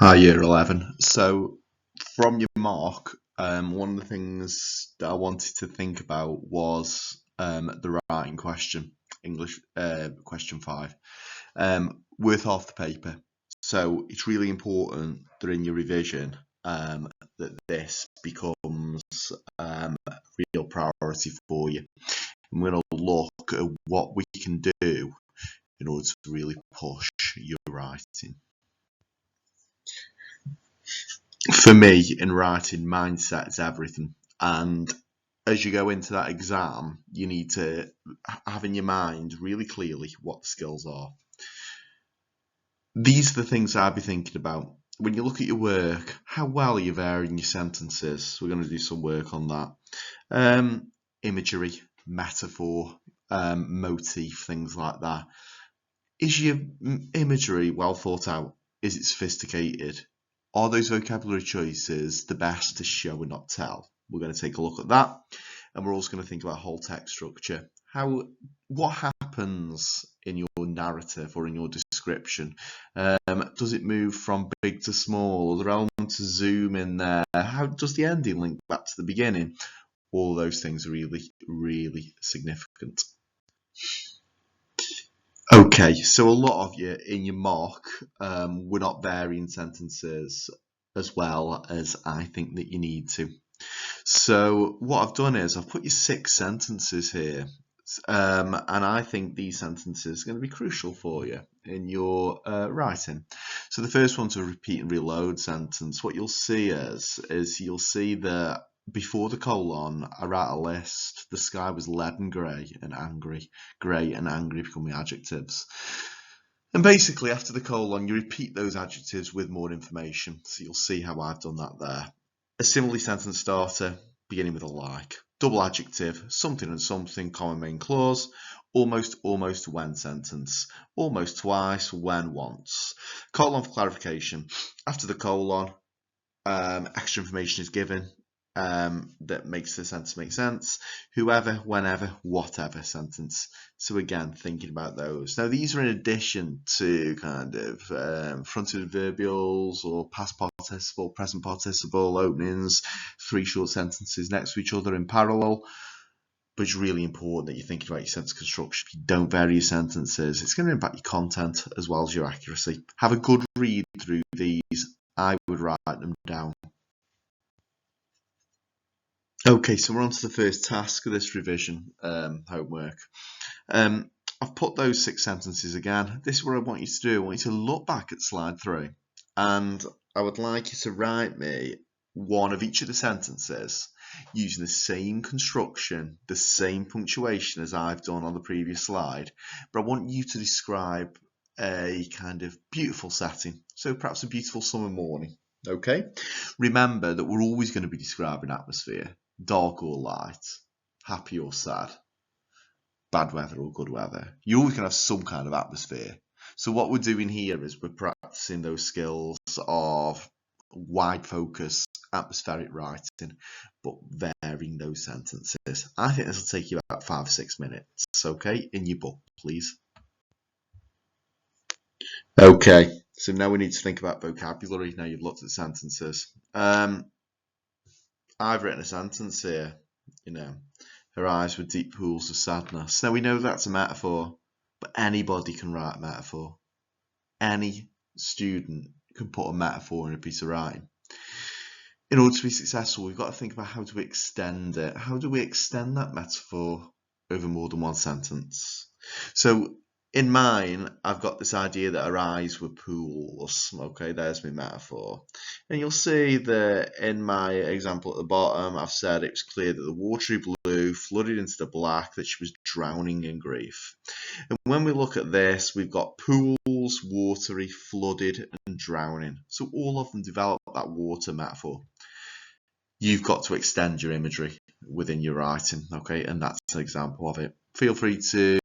Hi, Year 11. So, from your mark, one of the things that I wanted to think about was the writing question, English question 5, worth half the paper. So, it's really important that in your revision that this becomes a real priority for you. I'm going to look at what we can do in order to really push your writing. For me, in writing, mindset is everything. And as you go into that exam, you need to have in your mind really clearly what the skills are. These are the things I'd be thinking about. When you look at your work, how well are you varying your sentences? We're going to do some work on that. Imagery, metaphor, motif, things like that. Is your imagery well thought out? Is it sophisticated? Are those vocabulary choices the best to show and not tell? We're going to take a look at that, and we're also going to think about whole text structure. What happens in your narrative or in your description? Does it move from big to small? Are there elements of zoom in there? How does the ending link back to the beginning? All those things are really, really significant. Okay, so a lot of you in your mock were not varying sentences as well as I think that you need to. So what I've done is I've put you 6 sentences here, and I think these sentences are going to be crucial for you in your writing. So the first one's a repeat and reload sentence. What you'll see is you'll see that before the colon, I write a list. The sky was leaden grey and angry. Grey and angry becoming adjectives. And basically, after the colon, you repeat those adjectives with more information. So you'll see how I've done that there. A simile sentence starter, beginning with a like. Double adjective, something and something, comma main clause. Almost, when sentence. Almost twice, when once. Colon for clarification. After the colon, extra information is given that makes the sentence make sense. Whoever, whenever, whatever sentence. So again, thinking about those. Now these are in addition to kind of fronted adverbials or past participle, present participle, openings, 3 short sentences next to each other in parallel. But it's really important that you're thinking about your sentence construction. If you don't vary your sentences, it's going to impact your content as well as your accuracy. Have a good read through these. I would write them down. Okay, so we're on to the first task of this revision homework. I've put those 6 sentences again. This is what I want you to do. I want you to look back at slide 3, and I would like you to write me one of each of the sentences using the same construction, the same punctuation as I've done on the previous slide, but I want you to describe a kind of beautiful setting. So perhaps a beautiful summer morning. Okay? Remember that we're always going to be describing atmosphere. Dark or light, happy or sad, bad weather or good weather. You're always going to have some kind of atmosphere. So what we're doing here is we're practicing those skills of wide focus, atmospheric writing, but varying those sentences. I think this will take you about 5 or 6 minutes. Okay, in your book, please. Okay, so now we need to think about vocabulary. Now you've looked at sentences. I've written a sentence here, her eyes were deep pools of sadness. Now we know that's a metaphor, but anybody can write a metaphor. Any student can put a metaphor in a piece of writing. In order to be successful, we've got to think about how to extend it. How do we extend that metaphor over more than one sentence? So in mine, I've got this idea that her eyes were pools. Okay, there's my metaphor. And you'll see that in my example at the bottom, I've said it was clear that the watery blue flooded into the black, that she was drowning in grief. And when we look at this, we've got pools, watery, flooded, and drowning. So all of them develop that water metaphor. You've got to extend your imagery within your writing, okay? And that's an example of it. Feel free to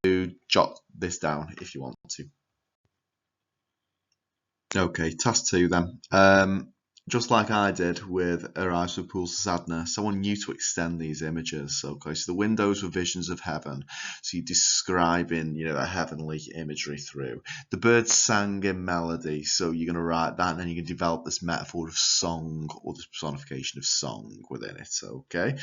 jot this down if you want to. Okay, task 2 then. just like I did with Arise with Pools of Sadness, I want you to extend these images. Okay, so the windows were visions of heaven. So you're describing, a heavenly imagery through. The birds sang in melody, so you're going to write that, and then you can develop this metaphor of song or this personification of song within it. Okay.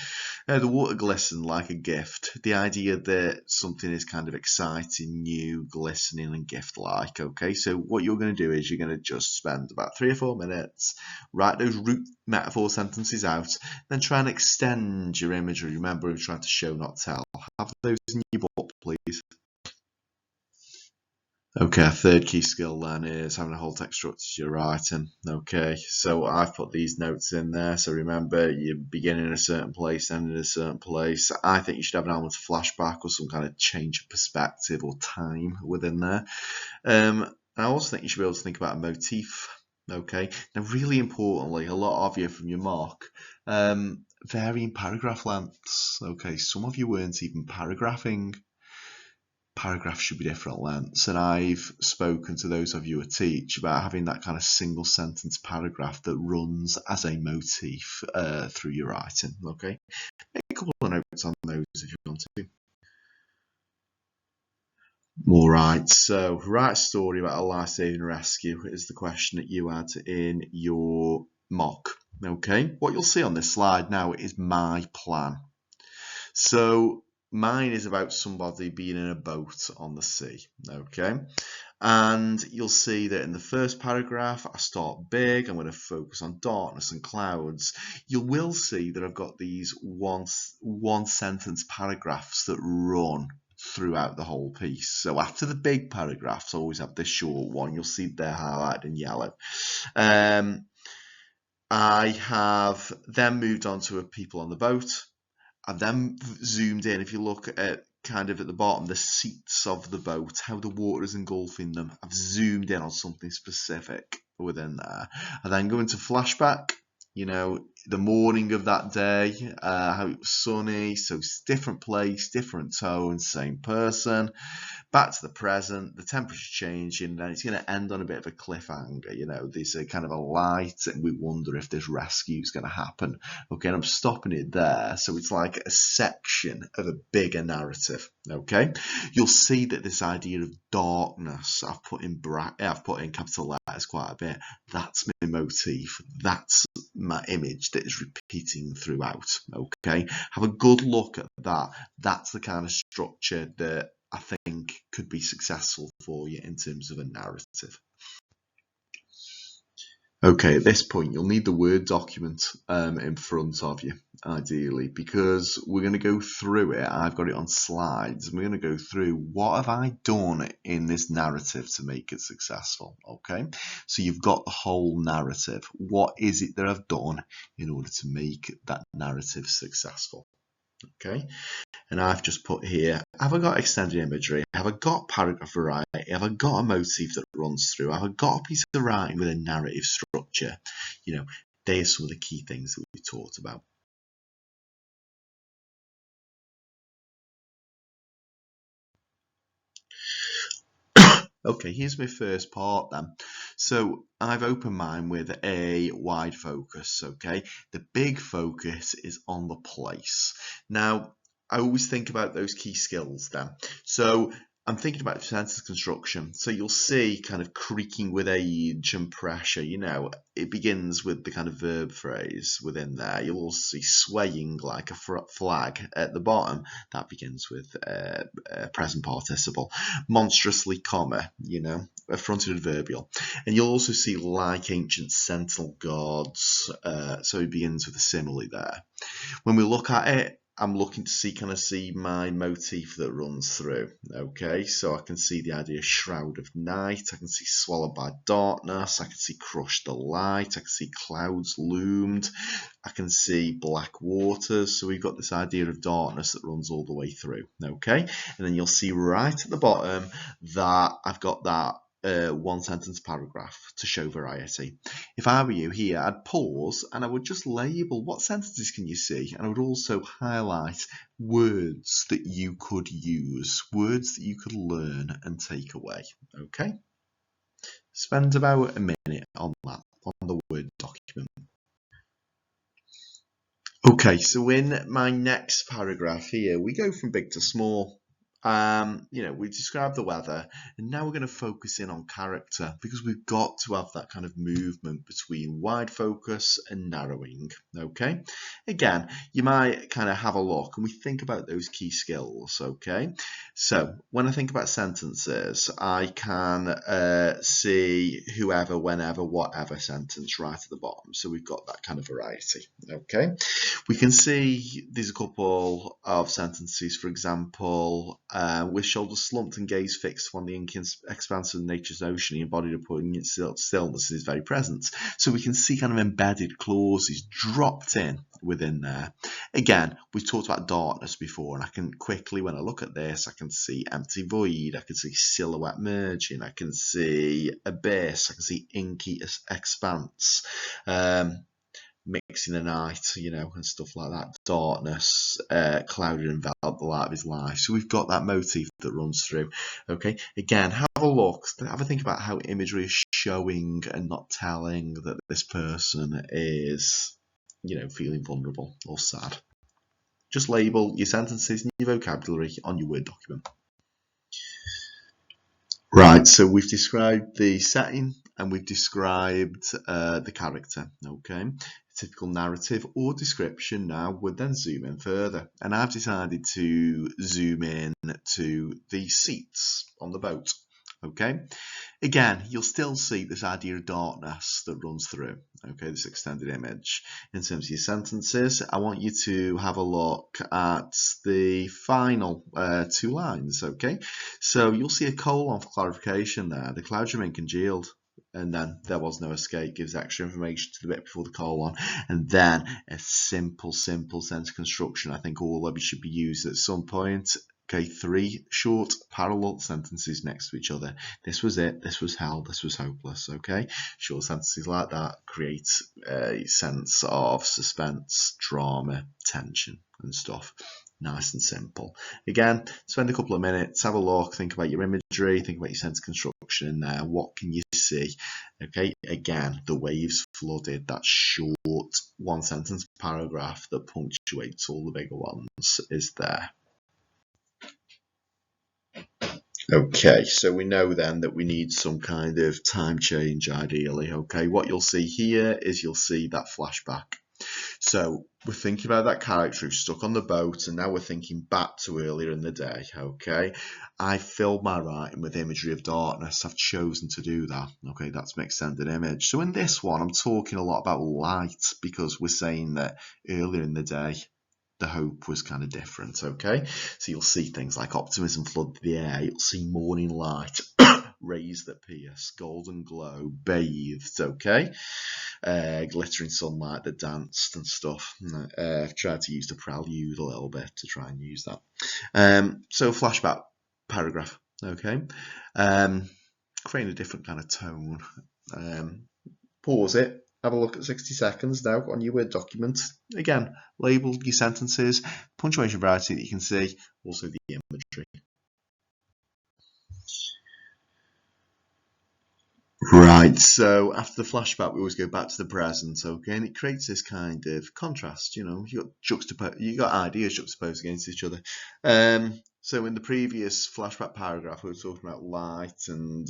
Now, the water glistened like a gift. The idea that something is kind of exciting, new, glistening, and gift-like. Okay, so what you're going to do is you're going to just spend about 3 or 4 minutes, write those root metaphor sentences out, then try and extend your imagery. Remember, I'm trying to show, not tell. Have those in your book, please. Okay, a third key skill then is having a whole text structure to your writing. Okay, so I've put these notes in there. So remember, you begin in a certain place, end in a certain place. I think you should have an element of flashback or some kind of change of perspective or time within there. I also think you should be able to think about a motif. Okay, now really importantly, a lot of you from your mock, varying paragraph lengths. Okay, some of you weren't even paragraphing. Paragraphs should be different lengths, and I've spoken to those of you who teach about having that kind of single sentence paragraph that runs as a motif through your writing. Okay, make a couple of notes on those if you want to. All right, so write a story about a life-saving rescue is the question that you had in your mock. Okay, what you'll see on this slide now is my plan. So mine is about somebody being in a boat on the sea. Okay, and you'll see that in the first paragraph I start big. I'm going to focus on darkness and clouds. You will see that I've got these one sentence paragraphs that run throughout the whole piece. So after the big paragraphs, I always have this short one. You'll see they're highlighted in yellow. I have then moved on to people on the boat. I've then zoomed in. If you look at kind of at the bottom, the seats of the boat, how the water is engulfing them, I've zoomed in on something specific within there. I then go into flashback, the morning of that day, how it was sunny, so it's different place, different tone, same person. Back to the present, the temperature changing, and it's going to end on a bit of a cliffhanger. There's a kind of a light, and we wonder if this rescue is going to happen. Okay, and I'm stopping it there, so it's like a section of a bigger narrative. Okay, you'll see that this idea of darkness, I've put in capital letters quite a bit. That's my motif. That's my image that is repeating throughout. Okay, have a good look at that. That's the kind of structure that I think could be successful for you in terms of a narrative. Okay, at this point, you'll need the Word document in front of you, ideally, because we're going to go through it. I've got it on slides, and we're going to go through what have I done in this narrative to make it successful. Okay, so you've got the whole narrative. What is it that I've done in order to make that narrative successful? Okay, and I've just put here, have I got extended imagery? Have I got paragraph variety? Have I got a motif that runs through? Have I got a piece of writing with a narrative structure? They are some of the key things that we talked about. Okay, here's my first part then. So I've opened mine with a wide focus, okay? The big focus is on the place. Now, I always think about those key skills then. So I'm thinking about sentence construction. So you'll see kind of creaking with age and pressure, it begins with the kind of verb phrase within there. You'll also see swaying like a flag at the bottom. That begins with a present participle. Monstrously, comma, a fronted adverbial. And you'll also see like ancient sentinel gods. So it begins with a simile there. When we look at it, I'm looking to see my motif that runs through. Okay, so I can see the idea of shroud of night. I can see swallowed by darkness. I can see crushed the light. I can see clouds loomed. I can see black waters. So we've got this idea of darkness that runs all the way through. Okay, and then you'll see right at the bottom that I've got that one sentence paragraph to show variety. If I were you here, I'd pause and I would just label what sentences can you see, and I would also highlight words that you could use, words that you could learn and take away. Okay, spend about a minute on that. the Word document. Okay, so in my next paragraph here, we go from big to small. We describe the weather, and now we're going to focus in on character, because we've got to have that kind of movement between wide focus and narrowing. Okay, again, you might kind of have a look and we think about those key skills. Okay, so when I think about sentences, I can see whoever, whenever, whatever sentence right at the bottom. So we've got that kind of variety. Okay, we can see there's a couple of sentences, for example, with shoulders slumped and gaze fixed on the inky expanse of nature's ocean, he embodied a poignant stillness is very present. So we can see kind of embedded clauses dropped in within there. Again, we've talked about darkness before, and I can quickly, when I look at this, I can see empty void, I can see silhouette merging, I can see abyss, I can see inky expanse. Mixing the night, and stuff like that. Darkness, clouded and enveloped the light of his life. So we've got that motif that runs through. Okay, again, have a look, have a think about how imagery is showing and not telling that this person is, feeling vulnerable or sad. Just label your sentences and your vocabulary on your Word document. Right, so we've described the setting and we've described the character. Okay, typical narrative or description now would then zoom in further, and I've decided to zoom in to the seats on the boat. Okay, again, you'll still see this idea of darkness that runs through, okay, this extended image. In terms of your sentences, I want you to have a look at the final 2 lines, okay? So you'll see a colon for clarification there. The clouds remain congealed, and then there was no escape, gives extra information to the bit before the colon, and then a simple sentence construction. I think all of them should be used at some point. Okay, 3 short parallel sentences next to each other. This was it, this was hell, this was hopeless. Okay, short sentences like that create a sense of suspense, drama, tension and stuff. Nice and simple. Again, spend a couple of minutes, have a look, think about your imagery, think about your sentence construction in there. What can you see? Okay, again, the waves flooded, that short 1 sentence paragraph that punctuates all the bigger ones is there. Okay, so we know then that we need some kind of time change ideally. Okay, what you'll see here is you'll see that flashback. So we're thinking about that character who's stuck on the boat, and now we're thinking back to earlier in the day. Okay, I filled my writing with imagery of darkness. I've chosen to do that. Okay, that's my extended image. So in this one, I'm talking a lot about light, because we're saying that earlier in the day, the hope was kind of different. Okay, so you'll see things like optimism flood the air, you'll see morning light, rays that pierce, golden glow, bathed, okay, glittering sunlight that danced and stuff. I've tried to use the prelude a little bit to try and use that. So flashback paragraph, okay, creating a different kind of tone. Pause it. Have a look at 60 seconds now on your Word document. Again, label your sentences, punctuation variety that you can see, also the imagery. Right, so after the flashback, we always go back to the present, okay, and it creates this kind of contrast, you got ideas juxtaposed against each other. So in the previous flashback paragraph, we were talking about light and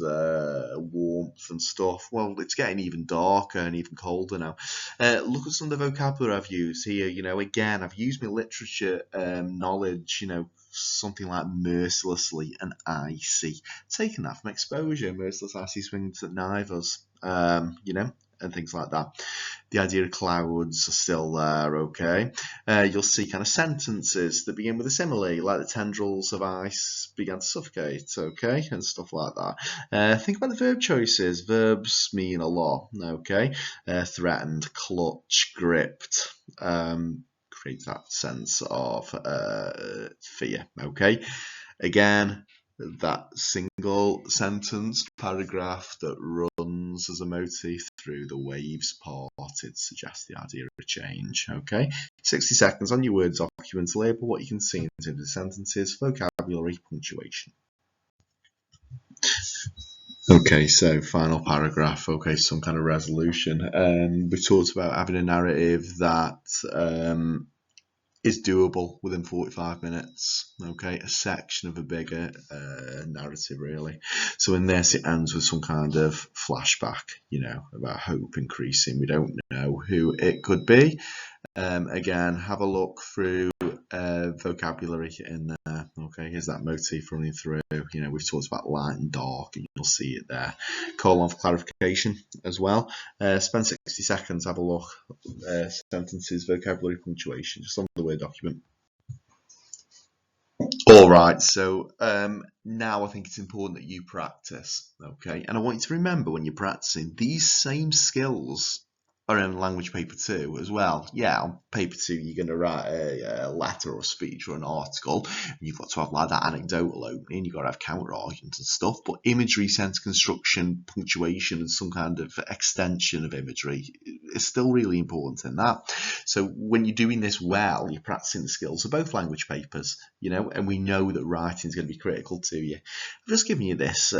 warmth and stuff. Well, it's getting even darker and even colder now. Look at some of the vocabulary I've used here. Again, I've used my literature knowledge, something like mercilessly and icy. Taking that from exposure, merciless, icy swings at knivers, and things like that. The idea of clouds are still there, okay? You'll see kind of sentences that begin with a simile, like the tendrils of ice began to suffocate, okay? And stuff like that. Think about the verb choices. Verbs mean a lot, okay? Threatened, clutch, gripped, creates that sense of fear, okay? Again, that single sentence paragraph that runs as a motif through the waves parted suggests the idea of a change, okay? 60 seconds on your Word document to label what you can see in terms of sentences, vocabulary, punctuation. Okay, so final paragraph. Okay, some kind of resolution. We talked about having a narrative that is doable within 45 minutes. Okay, a section of a bigger narrative, really. So in this, it ends with some kind of flashback, about hope increasing. We don't know who it could be. Again, have a look through vocabulary in there. Okay, here's that motif running through. We've talked about light and dark, and you'll see it there. Colon for clarification as well. Spend 60 seconds, have a look. Sentences, vocabulary, punctuation, just on the Word document. All right, so now I think it's important that you practice, okay? And I want you to remember when you're practicing, these same skills are in language paper 2 as well. Yeah, on paper 2, you're going to write a letter or a speech or an article. And you've got to have like that anecdotal opening. You've got to have counter arguments and stuff. But imagery, sentence construction, punctuation, and some kind of extension of imagery is still really important in that. So when you're doing this well, you're practicing the skills of both language papers, and we know that writing is going to be critical to you. I've just given you this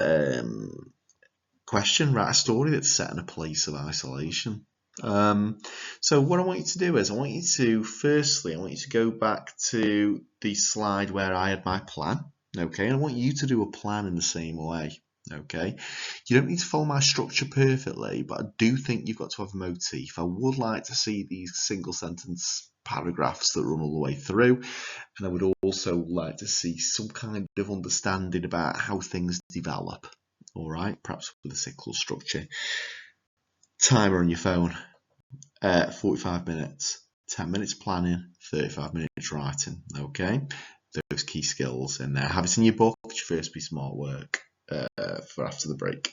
question: write a story that's set in a place of isolation. So what I want you to do is I want you to go back to the slide where I had my plan, okay? And I want you to do a plan in the same way, okay? You don't need to follow my structure perfectly, but I do think you've got to have a motif. I would like to see these single sentence paragraphs that run all the way through, and I would also like to see some kind of understanding about how things develop, all right? Perhaps with a cyclical structure. Timer on your phone, 45 minutes, 10 minutes planning, 35 minutes writing, okay? Those key skills in there. Have it in your book, it's your first piece of smart work for after the break.